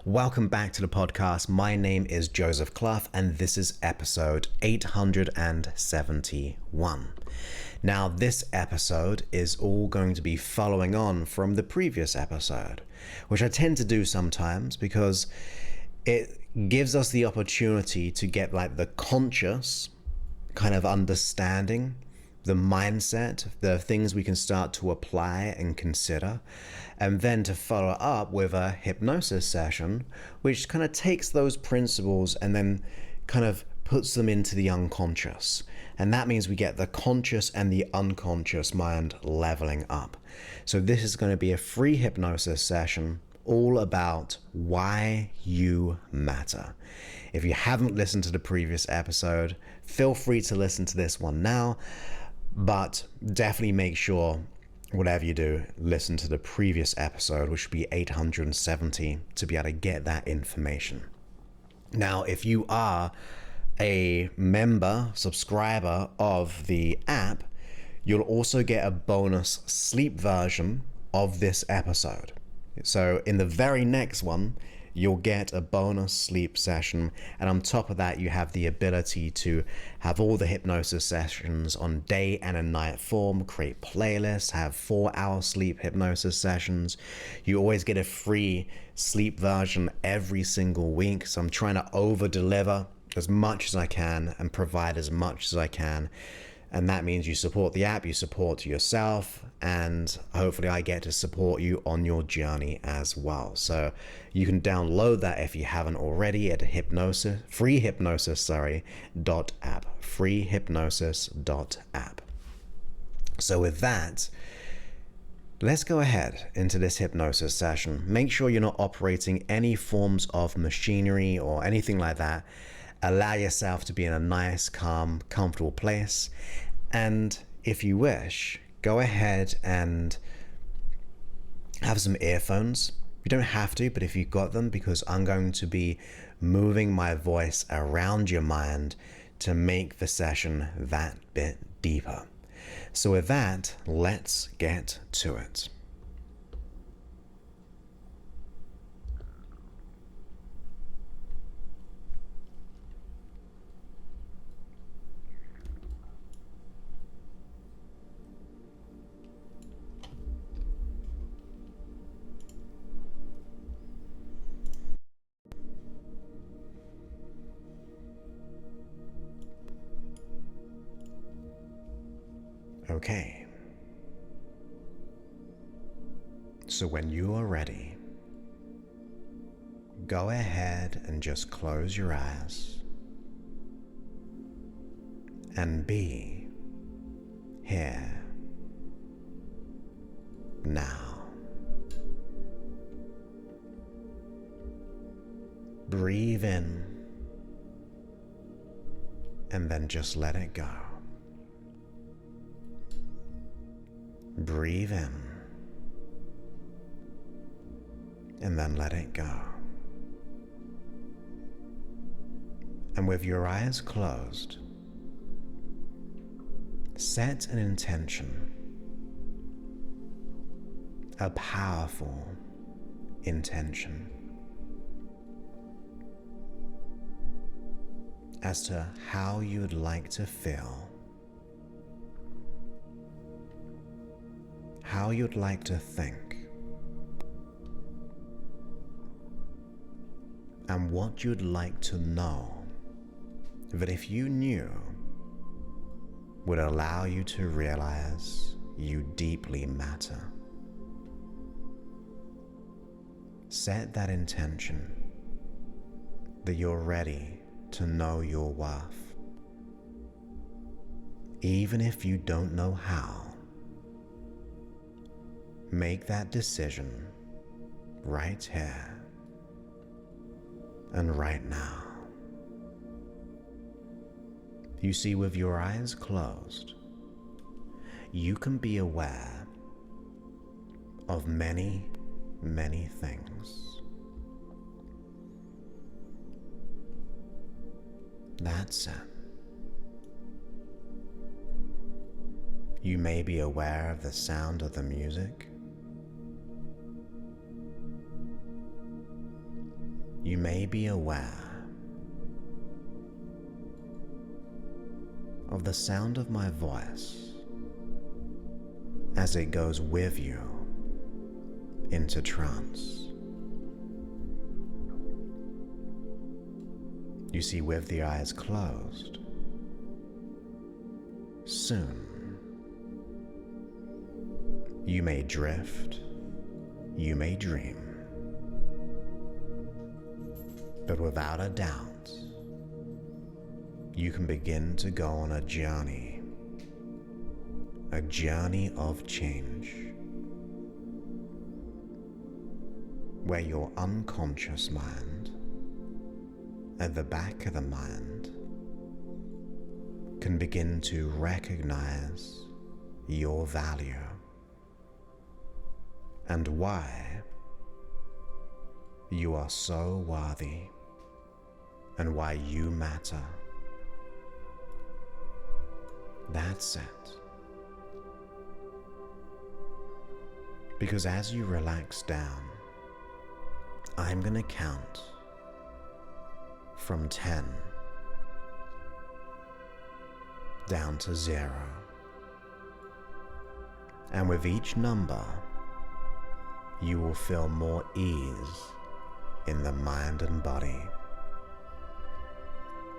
Welcome back to the podcast. My name is Joseph Clough, and this is episode 871. Now, this episode is all going to be following on from the previous episode, which I tend to do sometimes because it gives us the opportunity to get like the conscious kind of understanding, the mindset, the things we can start to apply and consider, and then to follow up with a hypnosis session, which kind of takes those principles and then kind of puts them into the unconscious. And that means we get the conscious and the unconscious mind leveling up. So this is going to be a free hypnosis session all about why you matter. If you haven't listened to the previous episode, feel free to listen to this one now, but definitely make sure, whatever you do, listen to the previous episode, which would be 870, to be able to get that information. Now, if you are a member, subscriber of the app, you'll also get a bonus sleep version of this episode. So in the very next one, you'll get a bonus sleep session, and on top of that, you have the ability to have all the hypnosis sessions on day and a night form, create playlists, have 4-hour sleep hypnosis sessions. You always get a free sleep version every single week, so I'm trying to over deliver as much as I can and provide as much as I can. And that means you support the app, you support yourself, and hopefully I get to support you on your journey as well. So you can download that if you haven't already at freehypnosis.app. So with that, let's go ahead into this hypnosis session. Make sure you're not operating any forms of machinery or anything like that. Allow yourself to be in a nice, calm, comfortable place. And if you wish, go ahead and have some earphones. You don't have to, but if you've got them, because I'm going to be moving my voice around your mind to make the session that bit deeper. So with that, let's get to it. Okay, so when you are ready, go ahead and just close your eyes and be here now. Breathe in and then just let it go. Breathe in and then let it go. And with your eyes closed, set an intention, a powerful intention, as to how you would like to feel, how you'd like to think, and what you'd like to know that if you knew would allow you to realize you deeply matter. Set that intention that you're ready to know your worth, even if you don't know how. Make that decision right here and right now. You see, with your eyes closed, you can be aware of many, many things. That's it. You may be aware of the sound of the music. you may be aware of the sound of my voice as it goes with you into trance. You see, with the eyes closed, soon you may drift, you may dream, but without a doubt, you can begin to go on a journey of change, where your unconscious mind, at the back of the mind, can begin to recognize your value and why you are so worthy and why you matter. That's it. Because as you relax down, I'm going to count from 10 down to 0. And with each number, you will feel more ease in the mind and body.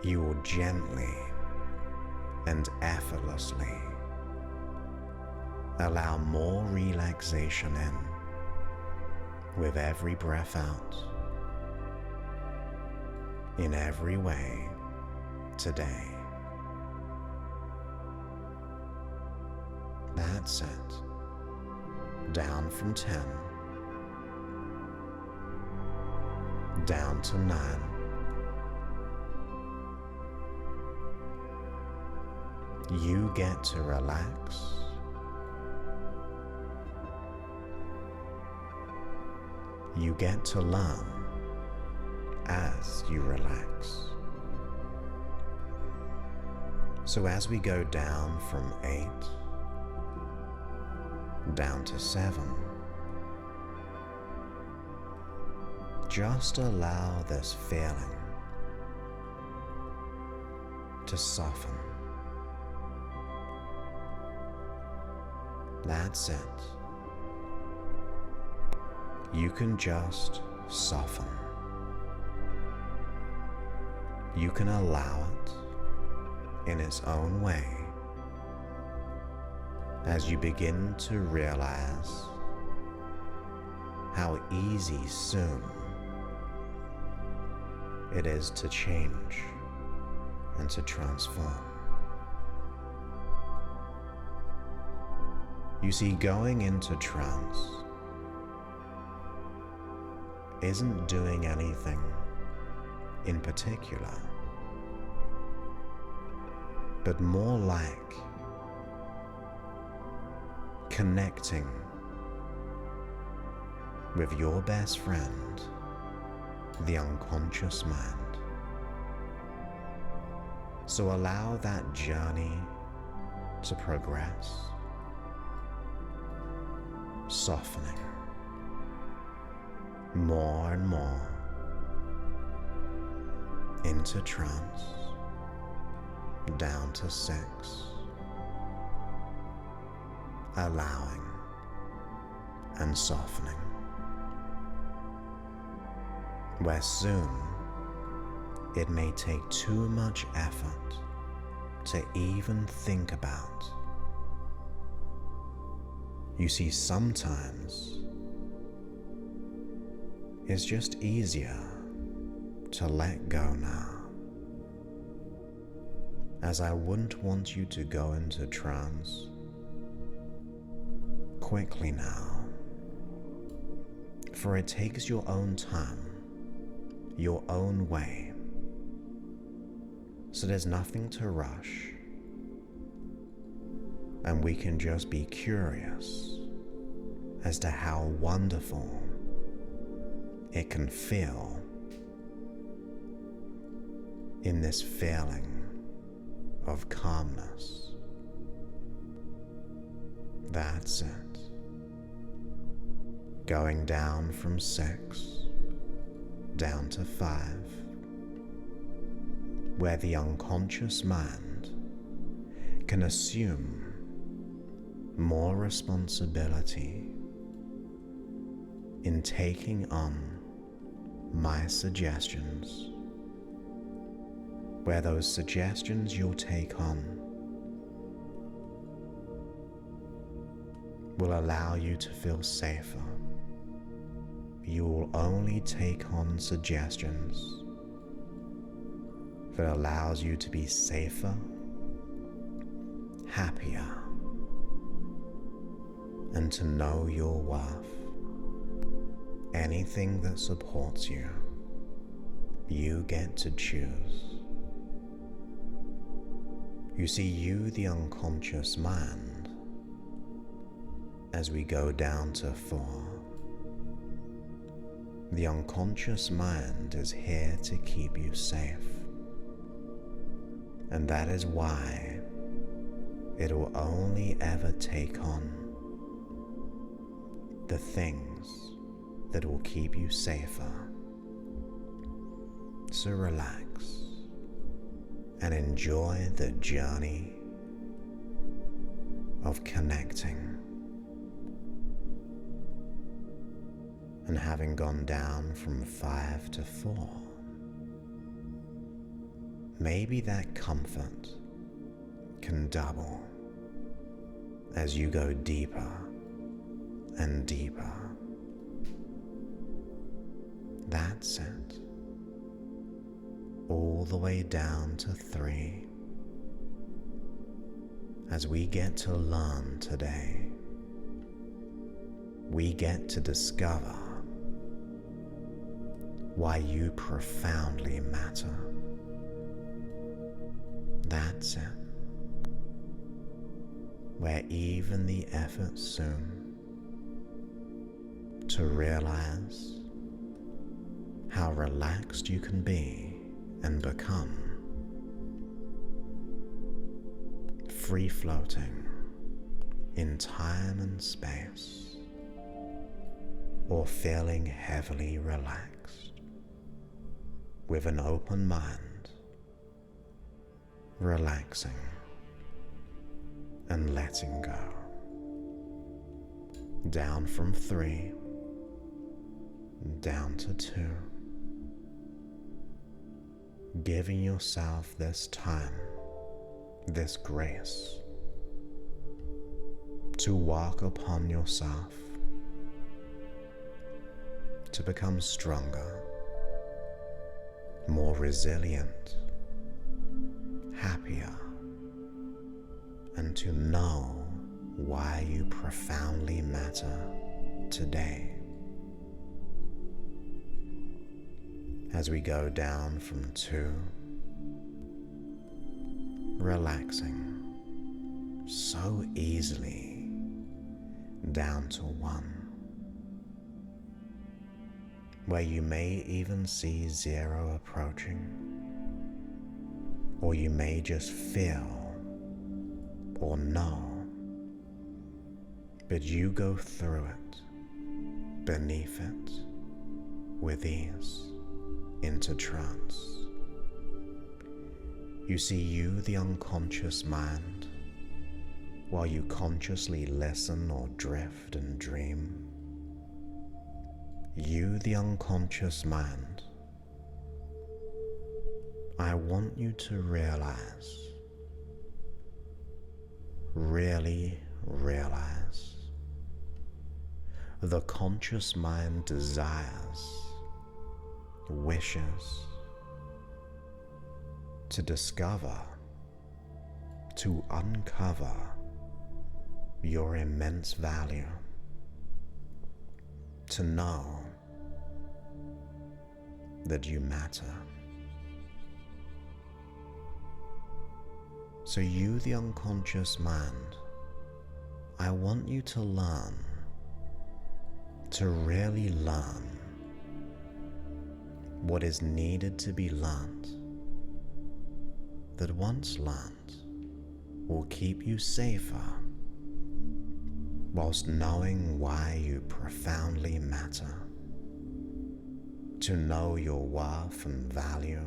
You will gently and effortlessly allow more relaxation in with every breath out, in every way today. That's it. Down from 10, down to 9. You get to relax. You get to learn as you relax. So as we go down from 8, down to 7, just allow this feeling to soften. That's it. You can just soften. You can allow it in its own way as you begin to realize how easy soon it is to change and to transform. You see, going into trance isn't doing anything in particular, but more like connecting with your best friend, the unconscious mind. So allow that journey to progress, softening more and more into trance, down to 6, allowing and softening, where soon it may take too much effort to even think about. You see, sometimes it's just easier to let go now, as I wouldn't want you to go into trance quickly now, for it takes your own time, your own way, so there's nothing to rush, and we can just be curious as to how wonderful it can feel in this feeling of calmness. That's it. Going down from 6, down to 5, where the unconscious mind can assume more responsibility in taking on my suggestions, where those suggestions you'll take on will allow you to feel safer. You will only take on suggestions that allows you to be safer, happier, and to know your worth. Anything that supports you, you get to choose. You see, you, the unconscious mind, as we go down to 4, the unconscious mind is here to keep you safe. And that is why it will only ever take on the things that will keep you safer. So relax and enjoy the journey of connecting. And having gone down from 5 to 4, maybe that comfort can double as you go deeper and deeper. That's it. All the way down to 3, as we get to learn today, we get to discover why you profoundly matter. That's it. Where even the effort soon to realize how relaxed you can be and become, free-floating in time and space, or feeling heavily relaxed with an open mind, relaxing and letting go. Down from 3, down to 2, giving yourself this time, this grace, to walk upon yourself, to become stronger, more resilient, happier, and to know why you profoundly matter today. As we go down from 2, relaxing so easily down to 1, where you may even see 0 approaching, or you may just feel or know, but you go through it, beneath it, with ease, into trance. You see, you, the unconscious mind, while you consciously listen or drift and dream, you, the unconscious mind, I want you to realize, really realize, the conscious mind desires, wishes to discover, to uncover your immense value, to know that you matter. So you, the unconscious mind, I want you to learn, to really learn what is needed to be learned, that once learned will keep you safer, whilst knowing why you profoundly matter. to know your worth and value,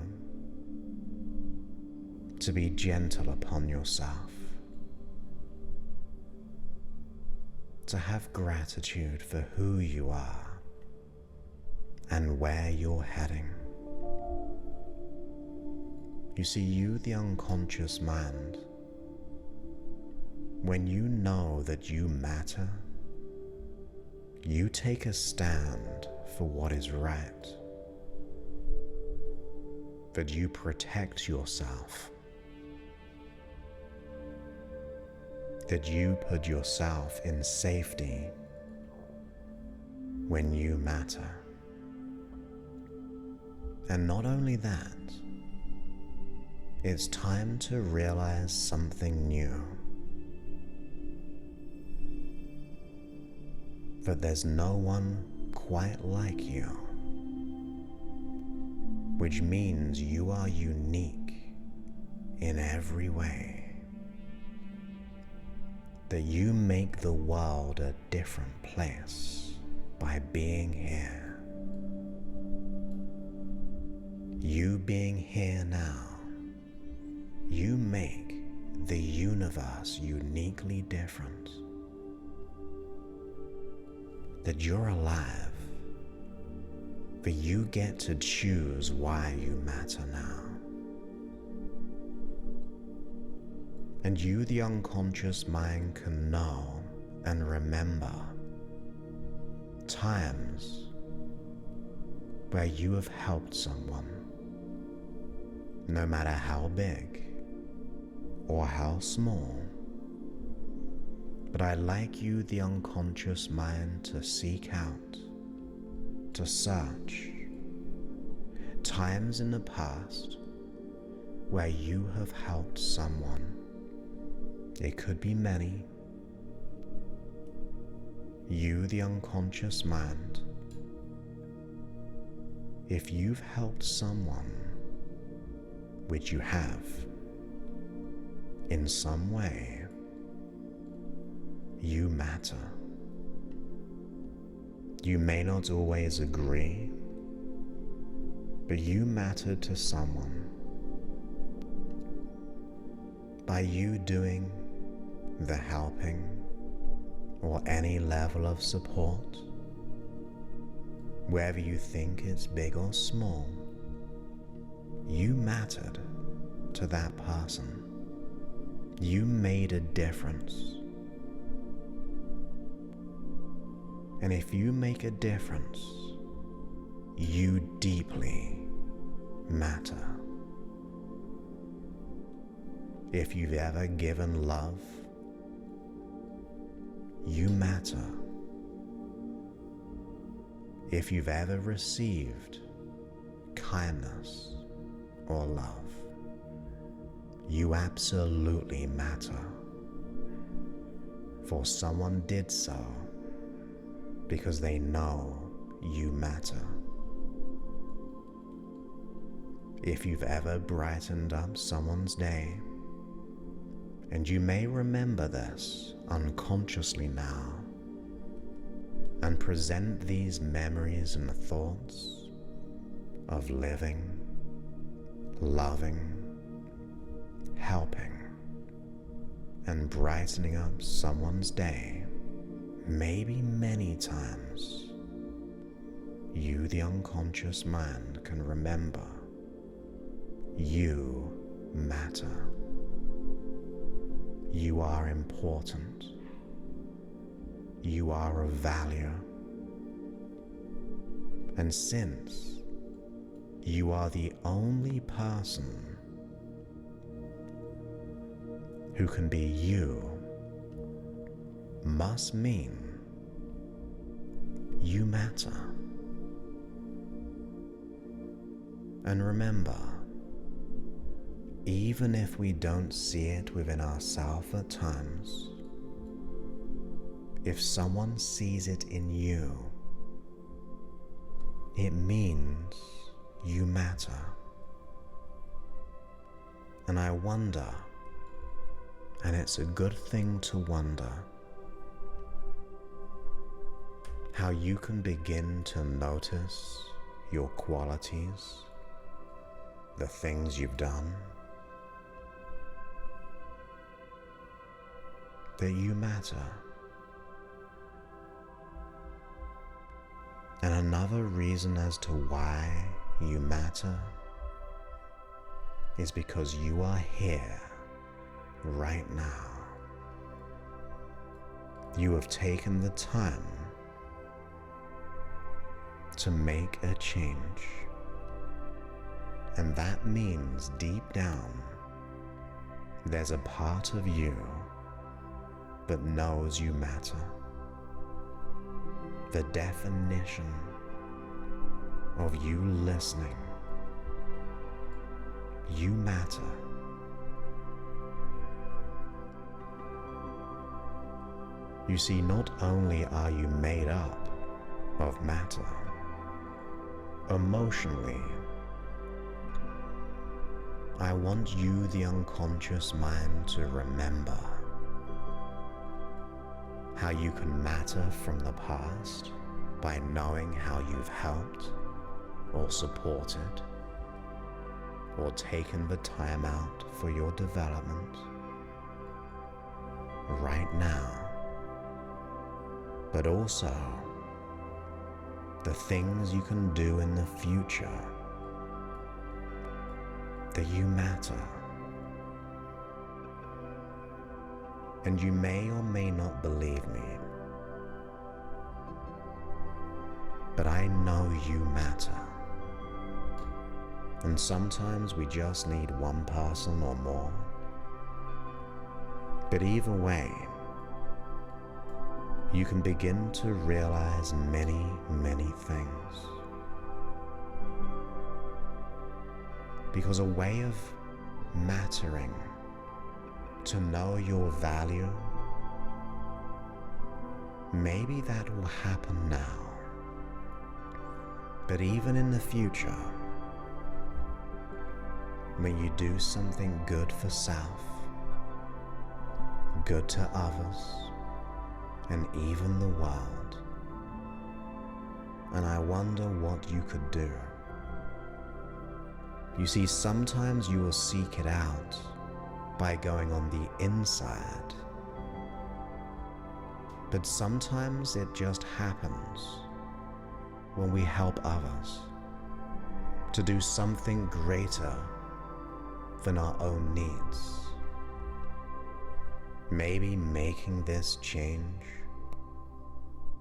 to be gentle upon yourself, to have gratitude for who you are and where you're heading. You see, you, the unconscious mind, when you know that you matter, you take a stand for what is right, that you protect yourself, that you put yourself in safety when you matter. And not only that, it's time to realize something new. That there's no one quite like you, which means you are unique in every way. That you make the world a different place by being here. You being here now, you make the universe uniquely different. That you're alive, that you get to choose why you matter now. And you, the unconscious mind, can know and remember times where you have helped someone, no matter how big or how small. But I'd like you, the unconscious mind, to seek out, to search times in the past where you have helped someone. It could be many. You, the unconscious mind, if you've helped someone, which you have, in some way, you matter. You may not always agree, but you matter to someone. By you doing the helping or any level of support, whether you think it's big or small, you mattered to that person. You made a difference. And if you make a difference, you deeply matter. If you've ever given love, you matter. If you've ever received kindness or love, you absolutely matter. For someone did so because they know you matter. If you've ever brightened up someone's day, and you may remember this unconsciously now, and present these memories and thoughts of living, loving, helping, and brightening up someone's day, maybe many times, you, the unconscious mind, can remember you matter. You are important. You are of value. And since you are the only person who can be you, must mean you matter. And remember, even if we don't see it within ourselves at times, if someone sees it in you, it means you matter. And I wonder, and it's a good thing to wonder, how you can begin to notice your qualities, the things you've done, that you matter. And another reason as to why you matter is because you are here right now. You have taken the time to make a change, and that means deep down there's a part of you that knows you matter. The definition of you listening, you matter. You see, not only are you made up of matter, emotionally, I want you, the unconscious mind, to remember how you can matter from the past by knowing how you've helped or supported or taken the time out for your development right now, but also the things you can do in the future that you matter. And you may or may not believe me, but I know you matter. And sometimes we just need one person or more. But either way, you can begin to realize many, many things. Because a way of mattering, to know your value, maybe that will happen now. But even in the future, when you do something good for self, good to others, and even the world, and I wonder what you could do. You see, sometimes you will seek it out by going on the inside, but sometimes it just happens when we help others to do something greater than our own needs. Maybe making this change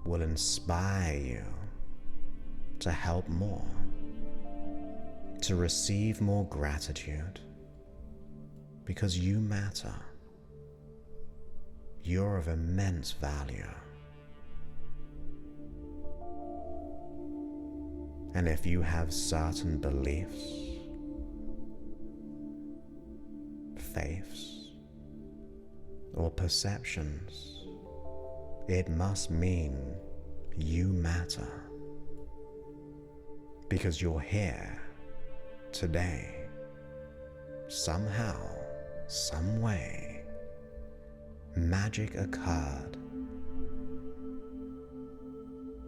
will inspire you to help more, to receive more gratitude, because you matter. You're of immense value. And if you have certain beliefs, faiths, or perceptions, it must mean you matter. Because you're here today, somehow, some way, magic occurred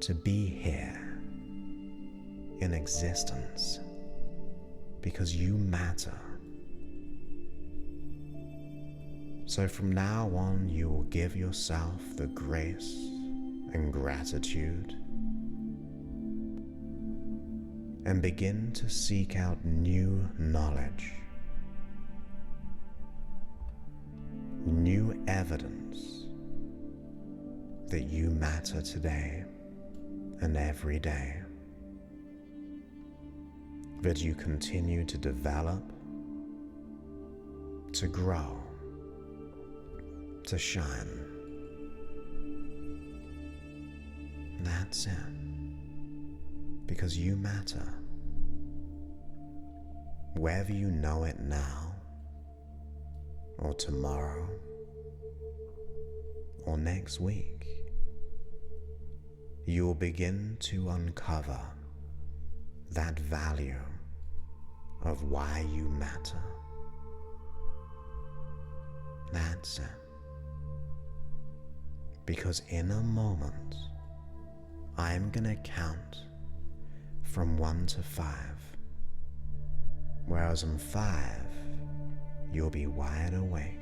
to be here in existence because you matter. So from now on, you will give yourself the grace and gratitude and begin to seek out new knowledge, new evidence that you matter today and every day, that you continue to develop, to grow, to shine. That's it. Because you matter. Whether you know it now, or tomorrow, or next week, you'll begin to uncover that value of why you matter. That's it. Because in a moment, I'm gonna count from 1 to 5. Whereas on 5, you'll be wide awake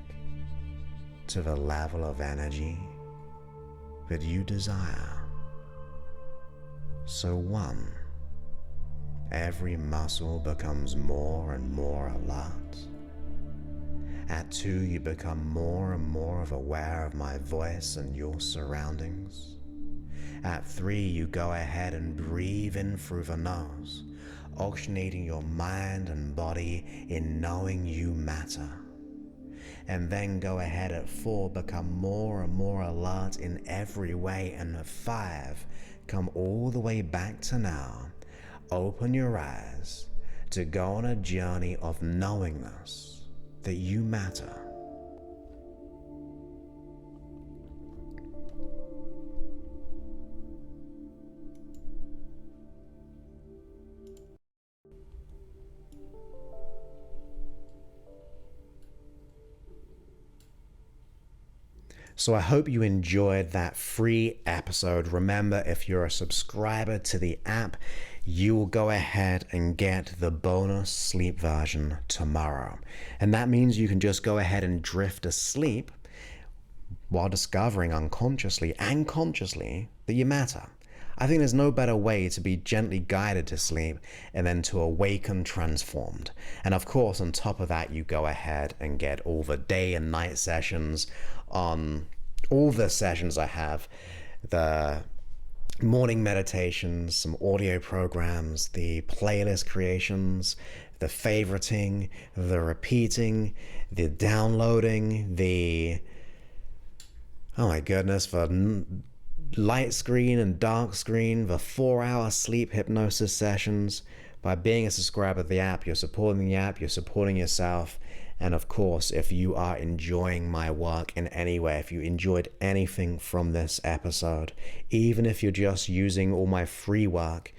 to the level of energy that you desire. So 1, every muscle becomes more and more alert. At 2, you become more and more aware of my voice and your surroundings. At 3, you go ahead and breathe in through the nose, oxygenating your mind and body in knowing you matter. And then go ahead at 4, become more and more alert in every way, and at 5, come all the way back to now. Open your eyes to go on a journey of knowingness that you matter. So I hope you enjoyed that free episode. Remember, if you're a subscriber to the app, you will go ahead and get the bonus sleep version tomorrow. And that means you can just go ahead and drift asleep while discovering unconsciously and consciously that you matter. I think there's no better way to be gently guided to sleep and then to awaken transformed. And of course, on top of that, you go ahead and get all the day and night sessions on all the sessions I have, the morning meditations, some audio programs, the playlist creations, the favoriting, the repeating, the downloading, the, oh my goodness, the light screen and dark screen, the 4-hour sleep hypnosis sessions. By being a subscriber to the app, you're supporting the app, you're supporting yourself. And of course, if you are enjoying my work in any way, if you enjoyed anything from this episode, even if you're just using all my free work,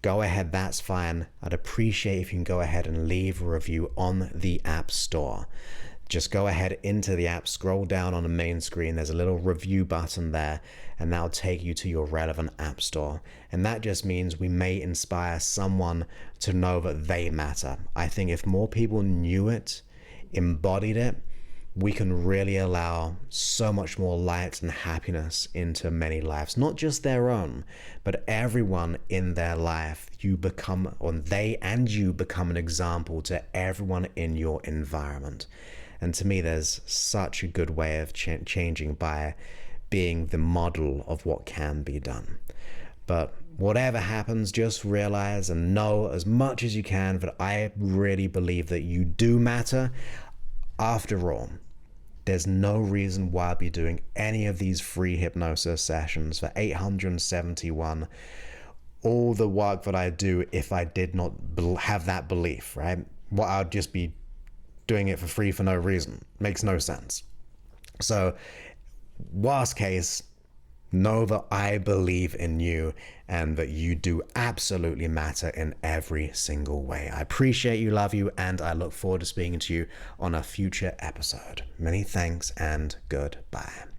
go ahead, that's fine. I'd appreciate if you can go ahead and leave a review on the App Store. Just go ahead into the app, scroll down on the main screen, there's a little review button there, and that'll take you to your relevant app store. And that just means we may inspire someone to know that they matter. I think if more people knew it, embodied it, we can really allow so much more light and happiness into many lives, not just their own, but everyone in their life. You become, or they and you become an example to everyone in your environment. And to me, there's such a good way of changing by being the model of what can be done. But whatever happens, just realize and know as much as you can that I really believe that you do matter. After all, there's no reason why I'd be doing any of these free hypnosis sessions for $871. All the work that I do if I did not have that belief, right? Well, I'd just be doing it for free for no reason. Makes no sense. So, worst case, know that I believe in you and that you do absolutely matter in every single way. I appreciate you, love you, and I look forward to speaking to you on a future episode. Many thanks and goodbye.